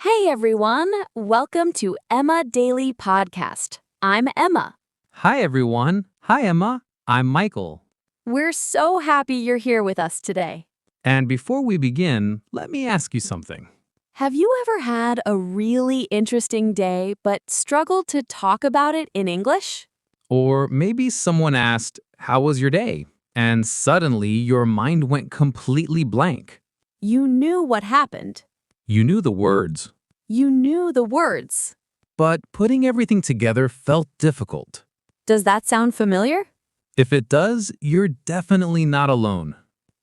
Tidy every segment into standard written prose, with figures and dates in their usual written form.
Hey everyone, welcome to Emma Daily Podcast. I'm Emma. Hi, everyone. Hi, Emma. I'm Michael. We're so happy you're here with us today. And before we begin, let me ask you something. Have you ever had a really interesting day but struggled to talk about it in English? Or maybe someone asked, "How was your day?" And suddenly your mind went completely blank. You knew what happened. You knew the words, You knew the words. but putting everything together felt difficult. Does that sound familiar? If it does, you're definitely not alone.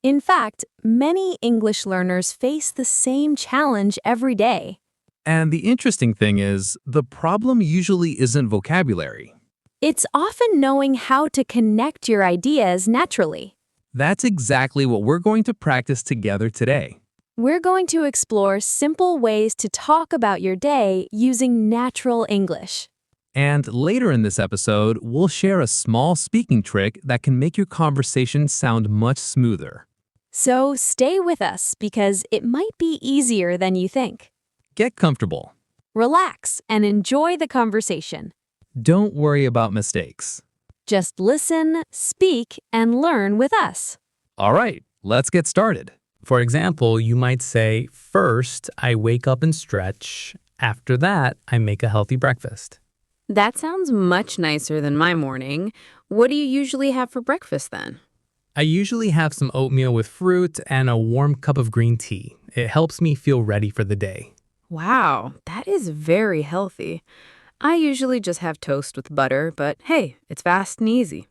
In fact, many English learners face the same challenge every day. And the interesting thing is, the problem usually isn't vocabulary. It's often knowing how to connect your ideas naturally. That's exactly what we're going to practice together today. We're going to explore simple ways to talk about your day using natural English. And later in this episode, we'll share a small speaking trick that can make your conversation sound much smoother. So stay with us because it might be easier than you think. Get comfortable. Relax and enjoy the conversation. Don't worry about mistakes. Just listen, speak, and learn with us. All right, let's get started. For example, you might say, first, I wake up and stretch. After that, I make a healthy breakfast. That sounds much nicer than my morning. What do you usually have for breakfast then? I usually have some oatmeal with fruit and a warm cup of green tea. It helps me feel ready for the day. Wow, that is very healthy. I usually just have toast with butter, but hey, it's fast and easy.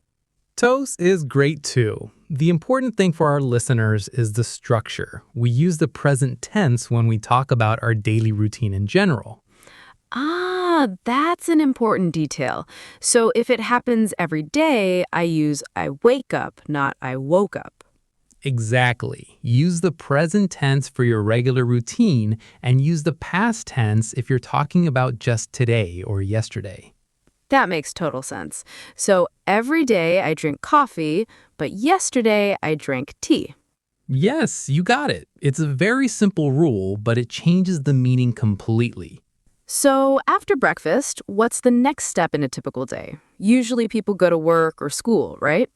Toast is great too. The important thing for our listeners is the structure. We use the present tense when we talk about our daily routine in general. Ah, that's an important detail. So if it happens every day, I use I wake up, not I woke up. Exactly. Use the present tense for your regular routine and use the past tense if you're talking about just today or yesterday. That makes total sense. So every day I drink coffee, but yesterday I drank tea. Yes, you got it. It's a very simple rule, but it changes the meaning completely. So after breakfast, what's the next step in a typical day? Usually people go to work or school, right?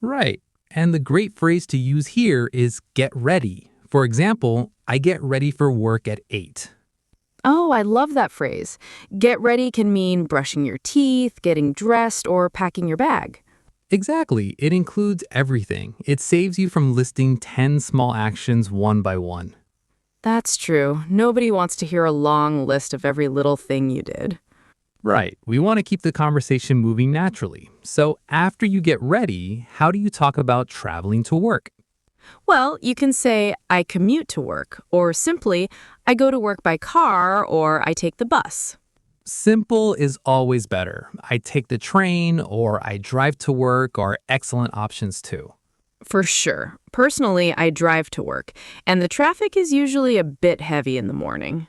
Right. And the great phrase to use here is get ready. For example, I get ready for work at 8. Oh, I love that phrase. Get ready can mean brushing your teeth, getting dressed, or packing your bag. Exactly. It includes everything. It saves you from listing 10 small actions one by one. That's true. Nobody wants to hear a long list of every little thing you did. Right. We want to keep the conversation moving naturally. So after you get ready, how do you talk about traveling to work? Well, you can say, I commute to work, or simply, I go to work by car, or I take the bus. Simple is always better. I take the train or I drive to work are excellent options too. For sure. Personally, I drive to work, and the traffic is usually a bit heavy in the morning.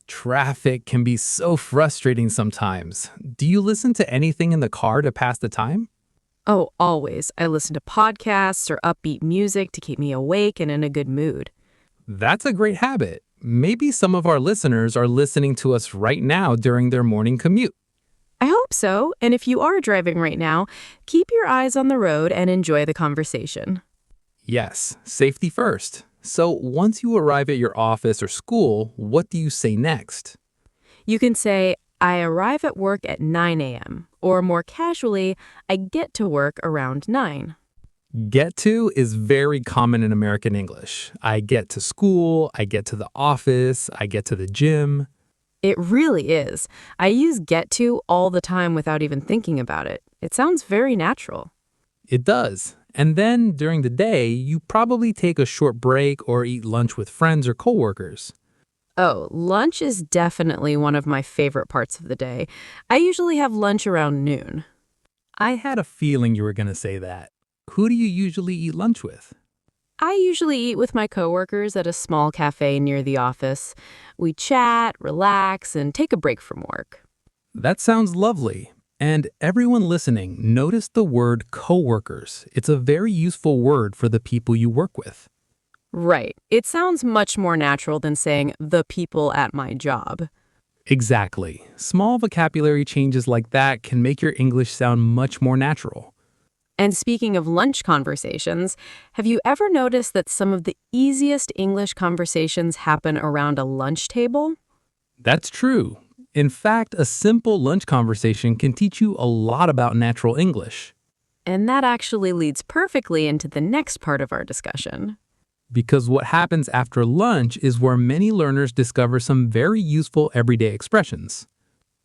Traffic can be so frustrating sometimes. Do you listen to anything in the car to pass the time? Oh, always. I listen to podcasts or upbeat music to keep me awake and in a good mood. That's a great habit. Maybe some of our listeners are listening to us right now during their morning commute. I hope so, and if you are driving right now, keep your eyes on the road and enjoy the conversation. Yes, safety first. So once you arrive at your office or school, what do you say next? You can say, I arrive at work at 9 a.m., or more casually, I get to work around 9. Get to is very common in American English. I get to school, I get to the office, I get to the gym. It really is. I use get to all the time without even thinking about it. It sounds very natural. It does. And then during the day, you probably take a short break or eat lunch with friends or coworkers. Oh, lunch is definitely one of my favorite parts of the day. I usually have lunch around noon. I had a feeling you were going to say that. Who do you usually eat lunch with? I usually eat with my coworkers at a small cafe near the office. We chat, relax, and take a break from work. That sounds lovely. And everyone listening, notice the word coworkers. It's a very useful word for the people you work with. Right. It sounds much more natural than saying the people at my job. Exactly. Small vocabulary changes like that can make your English sound much more natural. And speaking of lunch conversations, have you ever noticed that some of the easiest English conversations happen around a lunch table? That's true. In fact, a simple lunch conversation can teach you a lot about natural English. And that actually leads perfectly into the next part of our discussion. Because what happens after lunch is where many learners discover some very useful everyday expressions.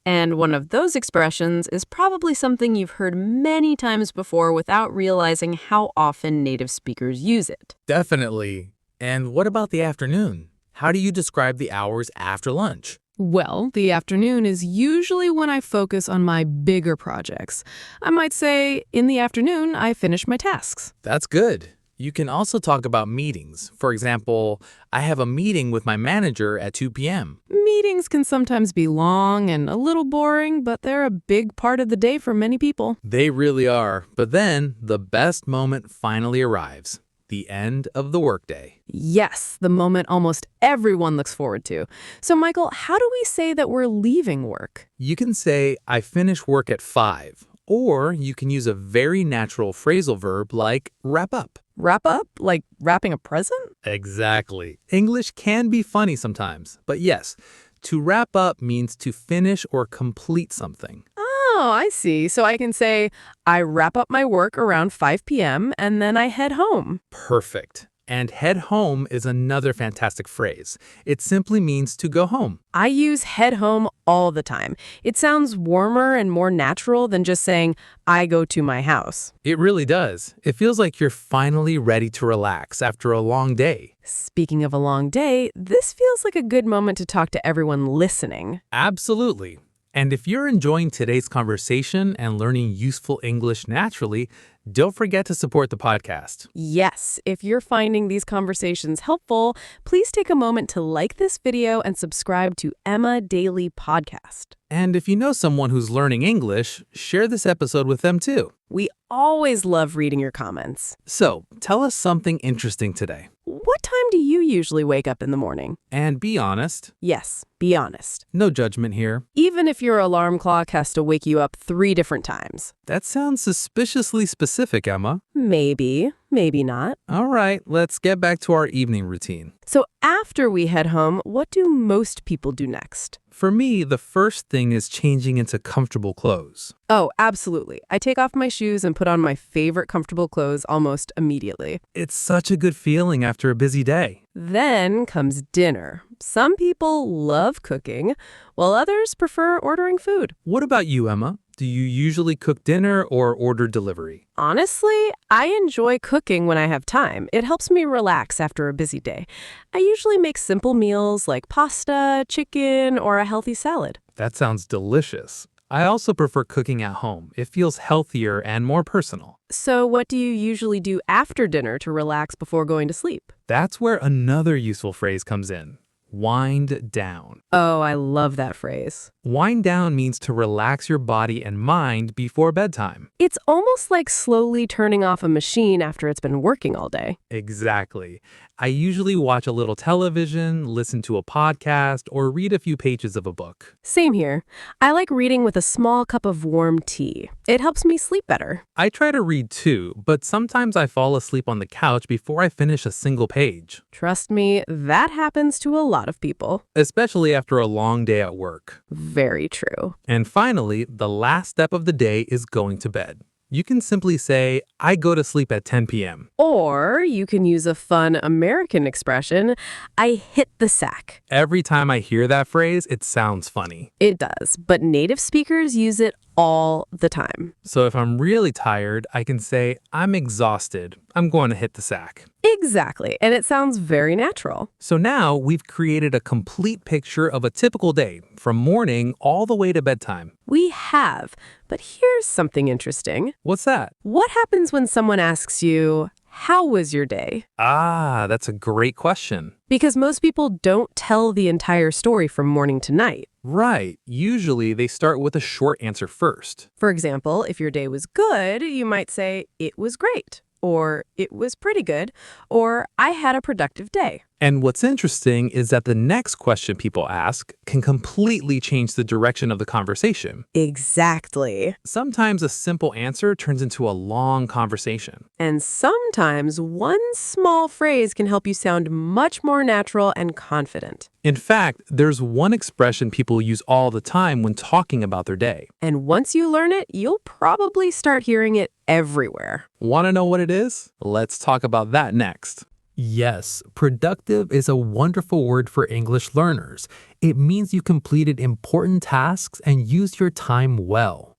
And one of those expressions is probably something you've heard many times before without realizing how often native speakers use it. Definitely. And what about the afternoon? How do you describe the hours after lunch? Well, the afternoon is usually when I focus on my bigger projects. I might say, in the afternoon, I finish my tasks. That's good. You can also talk about meetings. For example, I have a meeting with my manager at 2 p.m. Meetings can sometimes be long and a little boring, but they're a big part of the day for many people. They really are. But then the best moment finally arrives. The end of the workday. Yes, the moment almost everyone looks forward to. So, Michael, how do we say that we're leaving work? You can say, I finish work at 5. Or you can use a very natural phrasal verb like wrap up. Wrap up? Like wrapping a present? Exactly. English can be funny sometimes. But yes, to wrap up means to finish or complete something. Oh, I see. So I can say, I wrap up my work around 5 p.m. and then I head home. Perfect. And head home is another fantastic phrase. It simply means to go home. I use head home all the time. It sounds warmer and more natural than just saying, I go to my house. It really does. It feels like you're finally ready to relax after a long day. Speaking of a long day, this feels like a good moment to talk to everyone listening. Absolutely. And if you're enjoying today's conversation and learning useful English naturally, don't forget to support the podcast. Yes, if you're finding these conversations helpful, please take a moment to like this video and subscribe to Emma Daily Podcast. And if you know someone who's learning English, share this episode with them too. We always love reading your comments. So, tell us something interesting today. What time do you usually wake up in the morning? And be honest. Yes, be honest. No judgment here. Even if your alarm clock has to wake you up 3 different times. That sounds suspiciously specific, Emma. Maybe, maybe not. All right, let's get back to our evening routine. So after we head home, what do most people do next? For me, the first thing is changing into comfortable clothes. Oh, absolutely. I take off my shoes and put on my favorite comfortable clothes almost immediately. It's such a good feeling after a busy day. Then comes dinner. Some people love cooking, while others prefer ordering food. What about you, Emma? Do you usually cook dinner or order delivery? Honestly, I enjoy cooking when I have time. It helps me relax after a busy day. I usually make simple meals like pasta, chicken, or a healthy salad. That sounds delicious. I also prefer cooking at home. It feels healthier and more personal. So what do you usually do after dinner to relax before going to sleep? That's where another useful phrase comes in. Wind down. Oh, I love that phrase. Wind down means to relax your body and mind before bedtime. It's almost like slowly turning off a machine after it's been working all day. Exactly. I usually watch a little television, listen to a podcast, or read a few pages of a book. Same here. I like reading with a small cup of warm tea. It helps me sleep better. I try to read too, but sometimes I fall asleep on the couch before I finish a single page. Trust me, that happens to a lot of people. Especially after a long day at work. Very true. And finally, the last step of the day is going to bed. You can simply say, I go to sleep at 10 p.m. Or you can use a fun American expression, I hit the sack. Every time I hear that phrase, it sounds funny. It does, but native speakers use it all the time. So if I'm really tired, I can say, I'm exhausted. I'm going to hit the sack. Exactly, and it sounds very natural. So now we've created a complete picture of a typical day, from morning all the way to bedtime. We have, but here's something interesting. What's that? What happens when someone asks you, how was your day? Ah, that's a great question. Because most people don't tell the entire story from morning to night. Right. Usually they start with a short answer first. For example, if your day was good, you might say, it was great. or it was pretty good, or I had a productive day. And what's interesting is that the next question people ask can completely change the direction of the conversation. Exactly. Sometimes a simple answer turns into a long conversation. And sometimes one small phrase can help you sound much more natural and confident. In fact, there's one expression people use all the time when talking about their day. And once you learn it, you'll probably start hearing it everywhere. Want to know what it is? Let's talk about that next. Yes, productive is a wonderful word for English learners. It means you completed important tasks and used your time well.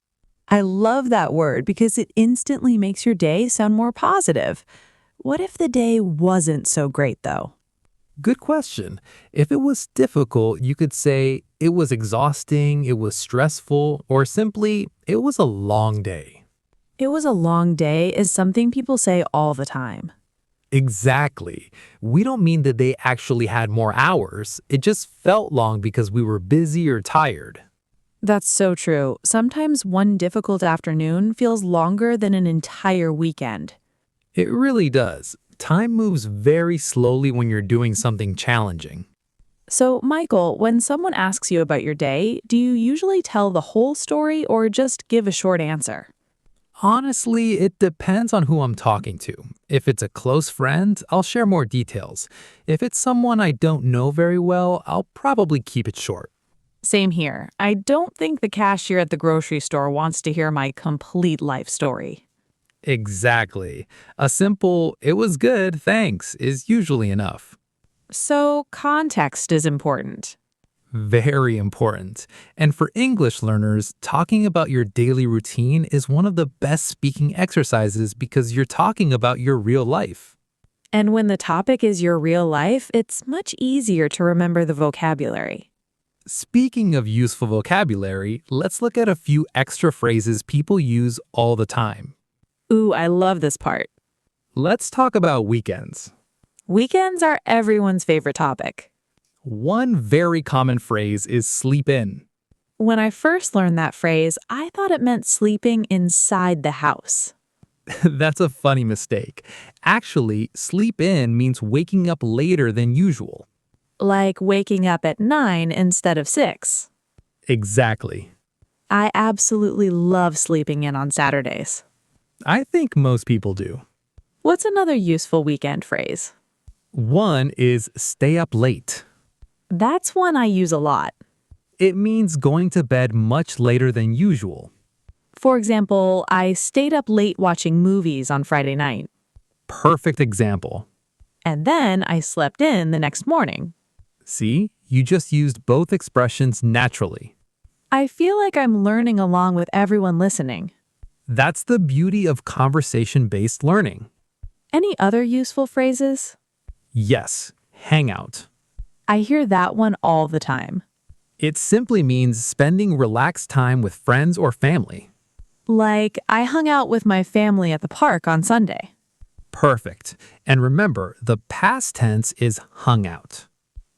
I love that word because it instantly makes your day sound more positive. What if the day wasn't so great, though? Good question. If it was difficult, you could say it was exhausting, it was stressful, or simply it was a long day. It was a long day is something people say all the time. Exactly. We don't mean that they actually had more hours. It just felt long because we were busy or tired. That's so true. Sometimes one difficult afternoon feels longer than an entire weekend. It really does. Time moves very slowly when you're doing something challenging. So, Michael, when someone asks you about your day, do you usually tell the whole story or just give a short answer? Honestly, it depends on who I'm talking to. If it's a close friend, I'll share more details. If it's someone I don't know very well, I'll probably keep it short. Same here. I don't think the cashier at the grocery store wants to hear my complete life story. Exactly. A simple, "it was good, thanks," is usually enough. So, context is important. Very important. And for English learners, talking about your daily routine is one of the best speaking exercises because you're talking about your real life. And when the topic is your real life, it's much easier to remember the vocabulary. Speaking of useful vocabulary, let's look at a few extra phrases people use all the time. Ooh, I love this part. Let's talk about weekends. Weekends are everyone's favorite topic. One very common phrase is sleep in. When I first learned that phrase, I thought it meant sleeping inside the house. That's a funny mistake. Actually, sleep in means waking up later than usual. Like waking up at 9 instead of 6. Exactly. I absolutely love sleeping in on Saturdays. I think most people do. What's another useful weekend phrase? One is stay up late. That's one I use a lot. It means going to bed much later than usual. For example, I stayed up late watching movies on Friday night. Perfect example. And then I slept in the next morning. See, you just used both expressions naturally. I feel like I'm learning along with everyone listening. That's the beauty of conversation-based learning. Any other useful phrases? Yes, hang out. I hear that one all the time. It simply means spending relaxed time with friends or family. Like, I hung out with my family at the park on Sunday. Perfect. And remember, the past tense is hung out.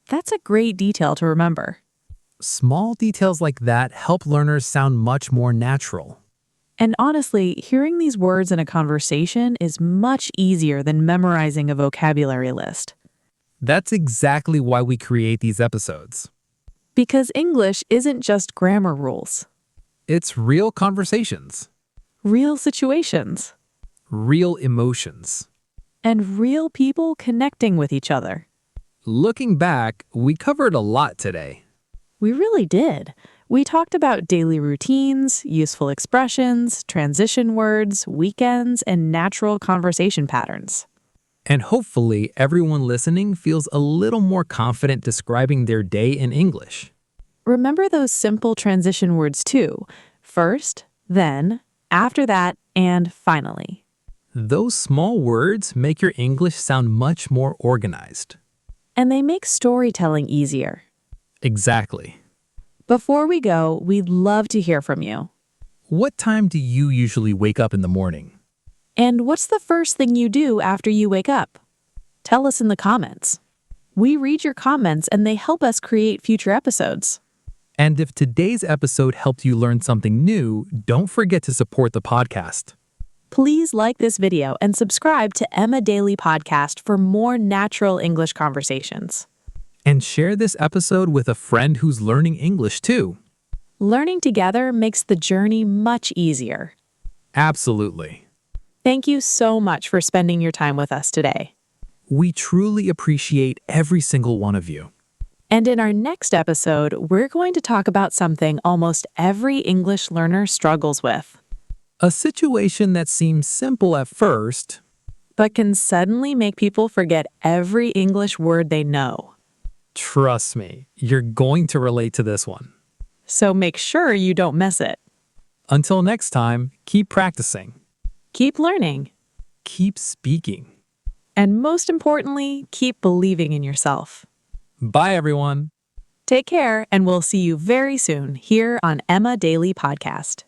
That's a great detail to remember. Small details like that help learners sound much more natural. And honestly, hearing these words in a conversation is much easier than memorizing a vocabulary list. That's exactly why we create these episodes. Because English isn't just grammar rules. It's real conversations, Real situations. real emotions. And real people connecting with each other. Looking back, we covered a lot today. We really did. We talked about daily routines, useful expressions, transition words, weekends, and natural conversation patterns. And hopefully, everyone listening feels a little more confident describing their day in English. Remember those simple transition words too. First, then, after that, and finally. Those small words make your English sound much more organized. And they make storytelling easier. Exactly. Before we go, we'd love to hear from you. What time do you usually wake up in the morning? And what's the first thing you do after you wake up? Tell us in the comments. We read your comments and they help us create future episodes. And if today's episode helped you learn something new, don't forget to support the podcast. Please like this video and subscribe to Emma Daily Podcast for more natural English conversations. And share this episode with a friend who's learning English too. Learning together makes the journey much easier. Absolutely. Thank you so much for spending your time with us today. We truly appreciate every single one of you. And in our next episode, we're going to talk about something almost every English learner struggles with, A situation that seems simple at first, but can suddenly make people forget every English word they know. trust me, you're going to relate to this one. So make sure you don't miss it. Until next time, keep practicing, Keep learning, keep speaking. and most importantly, keep believing in yourself. Bye, everyone. Take care, and we'll see you very soon here on Emma Daily Podcast.